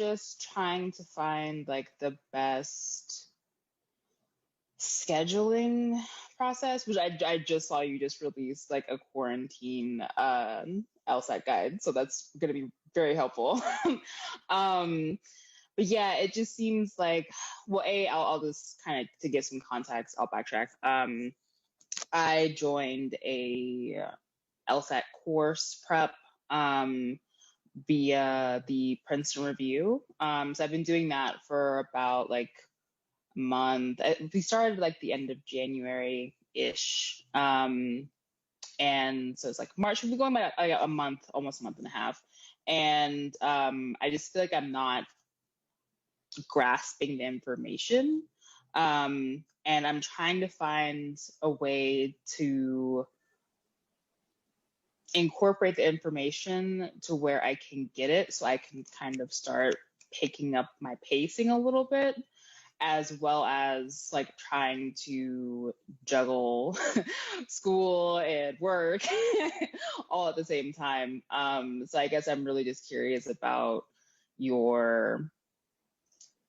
just trying to find like the best scheduling process, which I just saw you just released like a quarantine LSAT guide, so that's going to be very helpful. um, but yeah, it just seems like, well, I'll just kind of, to give some context, I'll backtrack. I joined a LSAT course prep via the Princeton Review. So I've been doing that for about like a month. We started like the end of January-ish. And so it's like March, we'll be going by like a month, almost a month and a half. And I just feel like I'm not grasping the information. And I'm trying to find a way to incorporate the information to where I can get it, so I can kind of start picking up my pacing a little bit, as well as like trying to juggle school and work all at the same time. So I guess I'm really just curious about your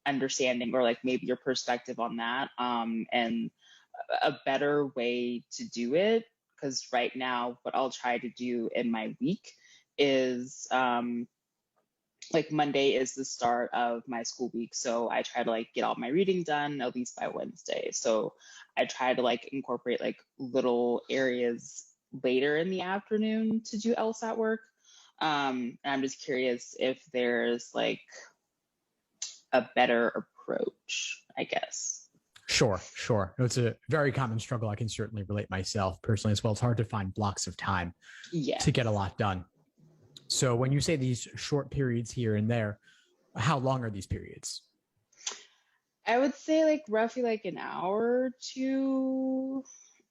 understanding, or like maybe your perspective on that, and a better way to do it. Because right now, what I'll try to do in my week is like Monday is the start of my school week. So I try to like get all my reading done at least by Wednesday. So I try to like incorporate like little areas later in the afternoon to do LSAT work. And I'm just curious if there's like a better approach, I guess. Sure. It's a very common struggle. I can certainly relate myself personally as well. It's hard to find blocks of time to get a lot done. So when you say these short periods here and there, how long are these periods? I would say like roughly like an hour or two.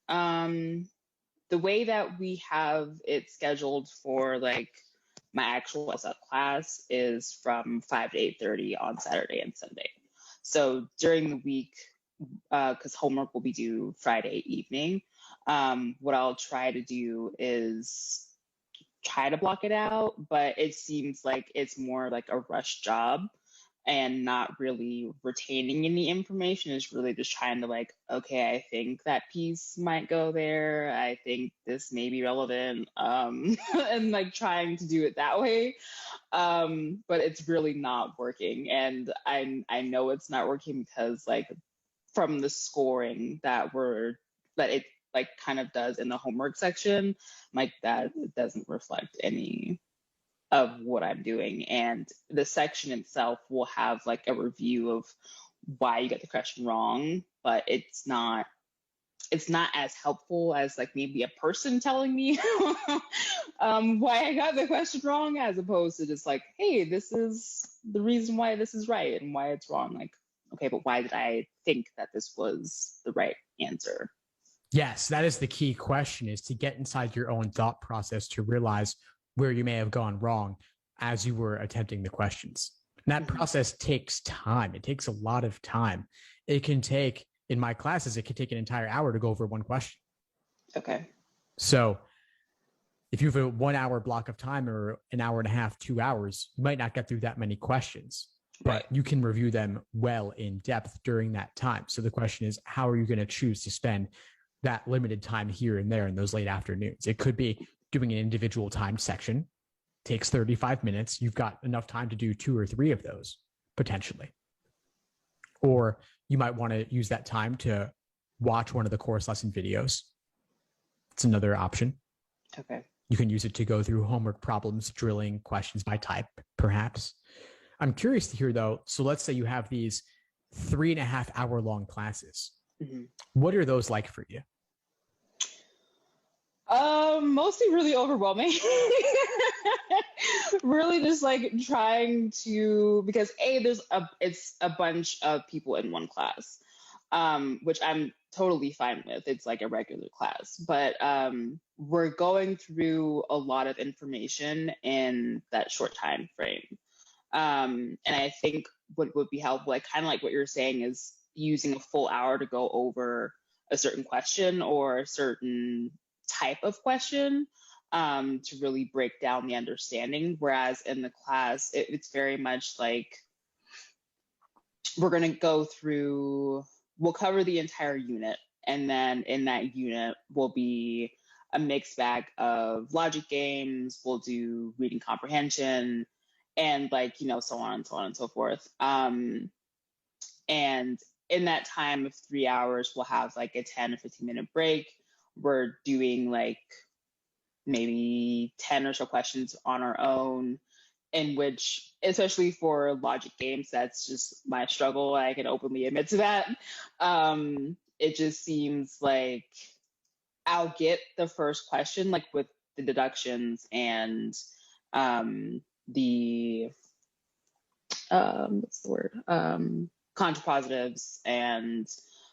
The way that we have it scheduled for like my actual LSAT class is from 5 to 8:30 on Saturday and Sunday. So during the week, because homework will be due Friday evening, what I'll try to do is try to block it out, but it seems like it's more like a rush job and not really retaining any information. Is really just trying to like, okay, I think that piece might go there. I think this may be relevant, and like trying to do it that way. But it's really not working. And I know it's not working because like from the scoring that it like kind of does in the homework section, like that it doesn't reflect any of what I'm doing. And the section itself will have like a review of why you got the question wrong, but it's not as helpful as like maybe a person telling me why I got the question wrong, as opposed to just like, hey, this is the reason why this is right and why it's wrong. Like, okay, but why did I think that this was the right answer? Yes, that is the key question, is to get inside your own thought process to realize where you may have gone wrong as you were attempting the questions. And that process takes time. It takes a lot of time. It can take, in my classes, it can take an entire hour to go over one question. Okay. So if you have a 1 hour block of time or an hour and a half, 2 hours, you might not get through that many questions, but you can review them well in depth during that time. So the question is, how are you going to choose to spend that limited time here and there in those late afternoons? It could be doing an individual timed section, takes 35 minutes. You've got enough time to do 2 or 3 of those potentially. Or you might want to use that time to watch one of the course lesson videos. It's another option. Okay. You can use it to go through homework problems, drilling questions by type, perhaps. I'm curious to hear though, so let's say you have these 3.5 hour long classes. Mm-hmm. What are those like for you? Mostly really overwhelming. Really just like trying to, because it's a bunch of people in one class, which I'm totally fine with. It's like a regular class, but we're going through a lot of information in that short time frame. And I think what would be helpful, like kind of like what you're saying, is using a full hour to go over a certain question or a certain type of question, to really break down the understanding. Whereas in the class, it's very much like we're going to go through, we'll cover the entire unit. And then in that unit will be a mixed bag of logic games. We'll do reading comprehension and like, so on and so on and so forth. And in that time of 3 hours, we'll have like a 10 or 15-minute break. We're doing like maybe 10 or so questions on our own, in which, especially for logic games, that's just my struggle. I can openly admit to that. It just seems like I'll get the first question, like with the deductions and the what's the word? Contrapositives and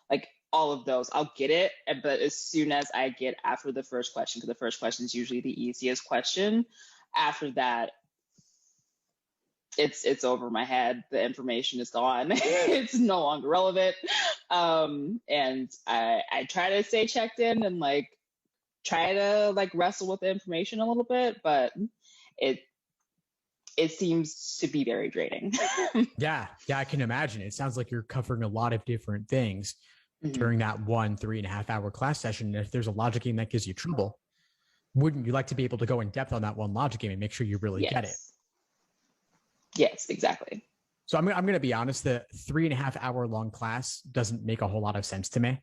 like all of those. I'll get it, but as soon as I get after the first question, because the first question is usually the easiest question, after that, it's over my head. The information is gone. It's no longer relevant. And I try to stay checked in and like try to like wrestle with the information a little bit, but it seems to be very draining. Yeah, I can imagine. It sounds like you're covering a lot of different things during that 1 3.5 hour class session. And if there's a logic game that gives you trouble, wouldn't you like to be able to go in depth on that one logic game and make sure you really get it? Yes, exactly. So I'm going to be honest, the 3.5 hour long class doesn't make a whole lot of sense to me,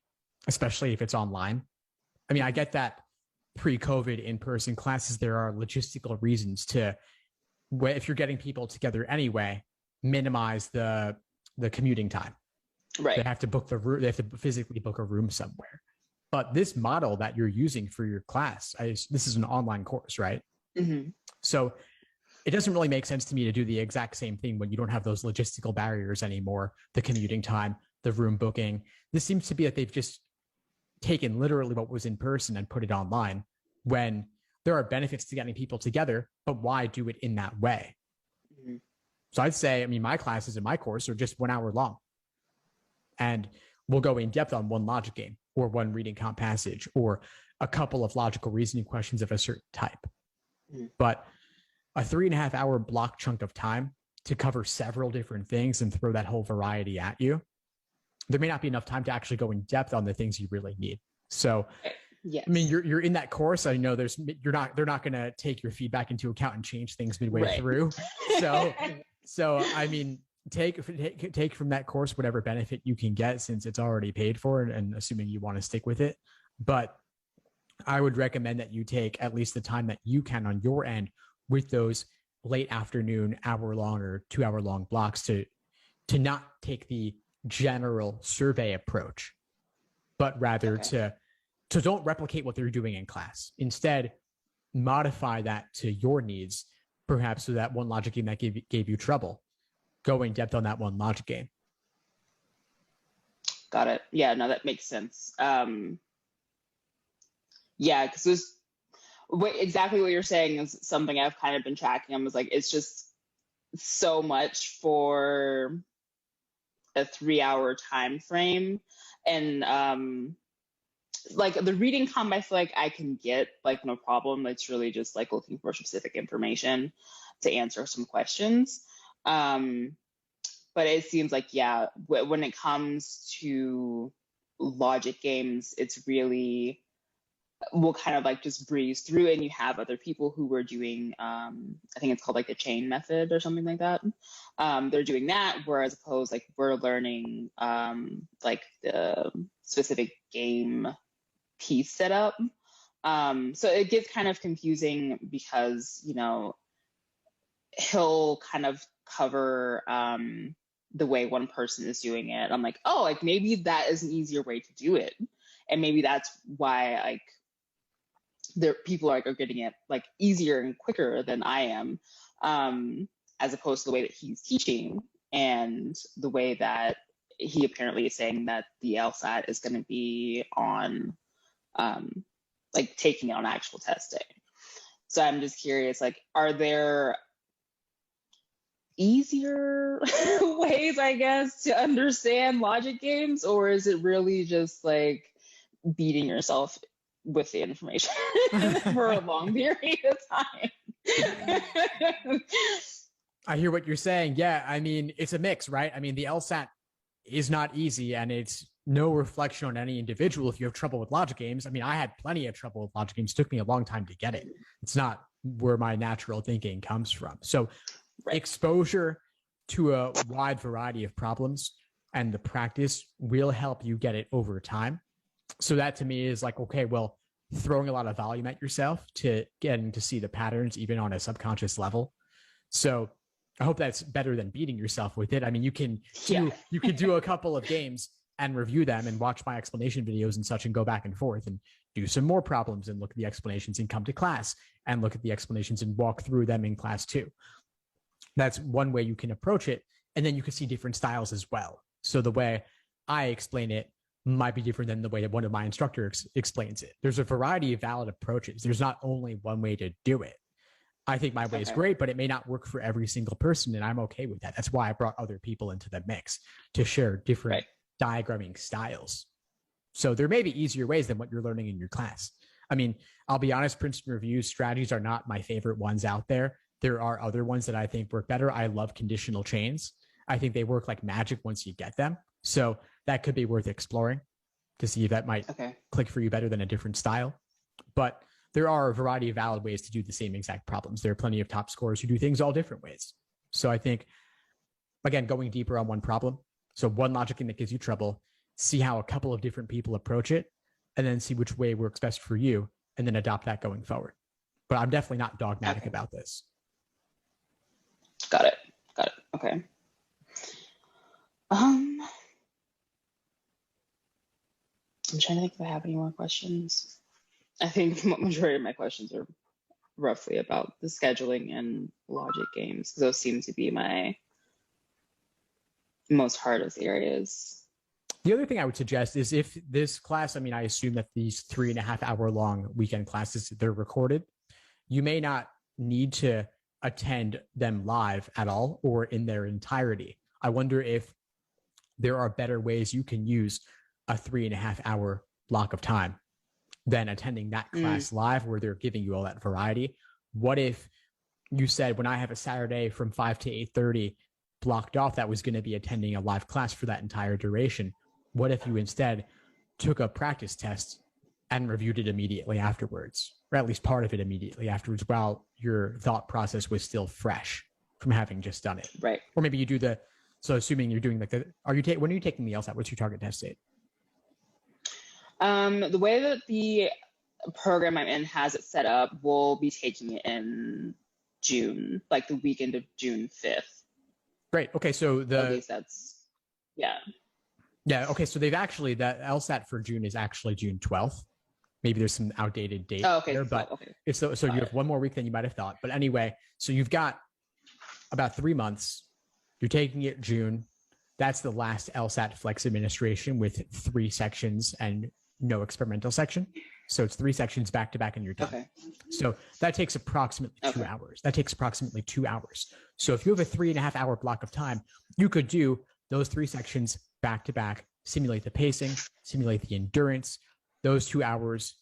especially if it's online. I mean, I get that pre-COVID in-person classes, there are logistical reasons to, if you're getting people together anyway, minimize the commuting time. Right. They have to book the room. They have to physically book a room somewhere. But this model that you're using for your class, this is an online course, right? Mm-hmm. So it doesn't really make sense to me to do the exact same thing when you don't have those logistical barriers anymore, the commuting time, the room booking. This seems to be that they've just taken literally what was in person and put it online, when there are benefits to getting people together, but why do it in that way? Mm-hmm. So I'd say, my classes in my course are just 1 hour long, and we'll go in depth on one logic game or one reading comp passage or a couple of logical reasoning questions of a certain type. Mm-hmm. But a 3.5 hour block chunk of time to cover several different things and throw that whole variety at you, there may not be enough time to actually go in depth on the things you really need. So, yes. I mean, you're in that course. I know they're not going to take your feedback into account and change things midway through. So I mean, take from that course whatever benefit you can get, since it's already paid for, and assuming you want to stick with it. But I would recommend that you take at least the time that you can on your end with those late afternoon, hour-long or 2-hour-long blocks to not take the general survey approach, but rather to don't replicate what they're doing in class. Instead, modify that to your needs, perhaps so that one logic game that gave you trouble, go in depth on that one logic game. Got it. Yeah, no, that makes sense. Yeah, because exactly what you're saying is something I've kind of been tracking. I was like, it's just so much for a 3-hour time frame. And like the reading comp, I feel like I can get like no problem. It's really just like looking for specific information to answer some questions. But it seems like, yeah, when it comes to logic games, it's really, we'll kind of like just breeze through it, and you have other people who were doing, I think it's called like the chain method or something like that. They're doing that, whereas opposed like we're learning like the specific game piece setup. So it gets kind of confusing because, he'll kind of cover the way one person is doing it. I'm like, oh, like maybe that is an easier way to do it. And maybe that's why like people are getting it like easier and quicker than I am, as opposed to the way that he's teaching and the way that he apparently is saying that the Lsat is going to be on, like taking it on actual testing. So I'm just curious, like, are there easier ways, I guess, to understand logic games, or is it really just like beating yourself with the information for a long period of time? I hear what you're saying. Yeah, I mean, it's a mix, right? I mean, the Lsat is not easy, and it's no reflection on any individual if you have trouble with logic games. I mean, I had plenty of trouble with logic games. It took me a long time to get it. It's not where my natural thinking comes from. So exposure to a wide variety of problems and the practice will help you get it over time. So that to me is like, okay, well, throwing a lot of volume at yourself to getting to see the patterns even on a subconscious level. So I hope that's better than beating yourself with it. I mean, you can do a couple of games and review them and watch my explanation videos and such and go back and forth and do some more problems and look at the explanations and come to class and look at the explanations and walk through them in class too. That's one way you can approach it. And then you can see different styles as well. So the way I explain it might be different than the way that one of my instructors explains it. There's a variety of valid approaches. There's not only one way to do it. I think my way is great, but it may not work for every single person, and I'm okay with that. That's why I brought other people into the mix to share different diagramming styles. So there may be easier ways than what you're learning in your class. I mean, I'll be honest, Princeton Review strategies are not my favorite ones out there. There are other ones that I think work better. I love conditional chains. I think they work like magic once you get them. So that could be worth exploring to see if that might click for you better than a different style. But there are a variety of valid ways to do the same exact problems. There are plenty of top scorers who do things all different ways. So I think, again, going deeper on one problem. So one logic game that gives you trouble, see how a couple of different people approach it, and then see which way works best for you, and then adopt that going forward. But I'm definitely not dogmatic about this. Got it. Okay. I'm trying to think if I have any more questions. I think the majority of my questions are roughly about the scheduling and logic games, because those seem to be my most hardest areas. The other thing I would suggest is if this class, I mean, I assume that these 3.5 hour long weekend classes, they're recorded. You may not need to attend them live at all or in their entirety. I wonder if there are better ways you can use a 3.5 hour block of time than attending that class live where they're giving you all that variety. What if you said, when I have a Saturday from 5 to 8:30 blocked off, that was going to be attending a live class for that entire duration? What if you instead took a practice test and reviewed it immediately afterwards, or at least part of it immediately afterwards, while your thought process was still fresh from having just done it? Right. Or maybe you do the, so assuming you're doing like the, when are you taking the LSAT? What's your target test date? The way that the program I'm in has it set up, we'll be taking it in June, like the weekend of June 5th. Great. Okay. So at least that's, Yeah. Okay. So they've actually, that LSAT for June is actually June 12th. Maybe there's some outdated date there, but it's so you have one more week than you might have thought. But anyway, so you've got about 3 months. You're taking it June. That's the last LSAT Flex administration with 3 sections and no experimental section. So it's 3 sections back to back and you're done. Okay. So that takes approximately 2 hours. That takes approximately 2 hours. So if you have a 3.5 hour block of time, you could do those 3 sections back to back, simulate the pacing, simulate the endurance. Those 2 hours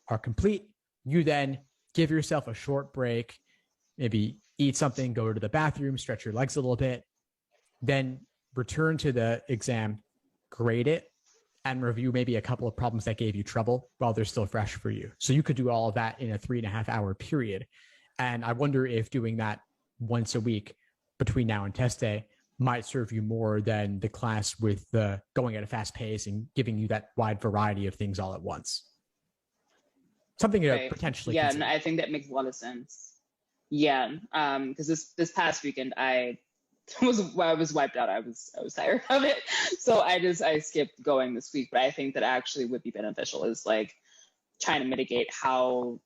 are complete. You then give yourself a short break, maybe eat something, go to the bathroom, stretch your legs a little bit, then return to the exam, grade it, and review maybe a couple of problems that gave you trouble while they're still fresh for you. So you could do all of that in a 3.5 hour period. And I wonder if doing that once a week between now and test day might serve you more than the class with the going at a fast pace and giving you that wide variety of things all at once. Something to potentially consider. And I think that makes a lot of sense. Yeah, because this past weekend I was wiped out. I was tired of it, so I skipped going this week. But I think that actually would be beneficial is like trying to mitigate how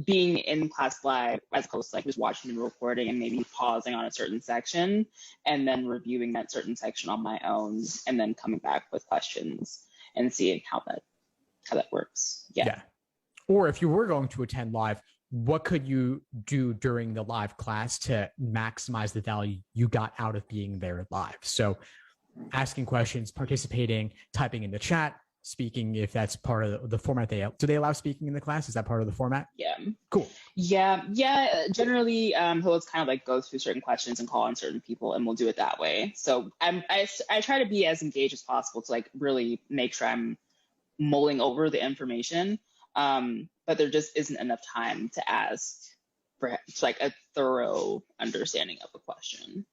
being in class live as opposed to like just watching the recording and maybe pausing on a certain section and then reviewing that certain section on my own and then coming back with questions and seeing how that works. Yeah. Or if you were going to attend live, what could you do during the live class to maximize the value you got out of being there live? So asking questions, participating, typing in the chat, speaking if that's part of the format do they allow speaking in the class? Is that part of the format? Yeah. Cool. Yeah. Generally, he'll kind of like go through certain questions and call on certain people, and we'll do it that way. So I try to be as engaged as possible to like really make sure I'm mulling over the information. But there just isn't enough time to ask for like a thorough understanding of a question.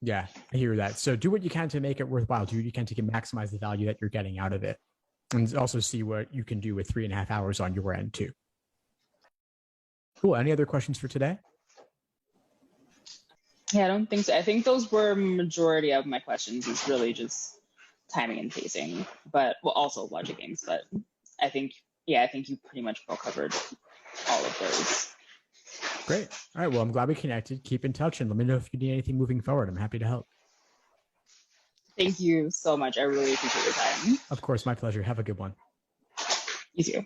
Yeah, I hear that. So do what you can to make it worthwhile. Do what you can to maximize the value that you're getting out of it. And also see what you can do with 3.5 hours on your end too. Cool. Any other questions for today? Yeah, I don't think so. I think those were majority of my questions. Is really just timing and pacing, but well, also logic games. But I think you pretty much well covered all of those. Great. All right. Well, I'm glad we connected. Keep in touch and let me know if you need anything moving forward. I'm happy to help. Thank you so much. I really appreciate your time. Of course, my pleasure. Have a good one. You too.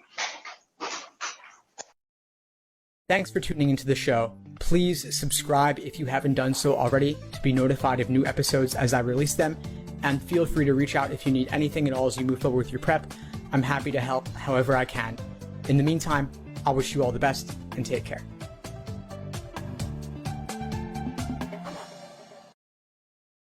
Thanks for tuning into the show. Please subscribe if you haven't done so already to be notified of new episodes as I release them. And feel free to reach out if you need anything at all as you move forward with your prep. I'm happy to help however I can. In the meantime, I'll wish you all the best and take care.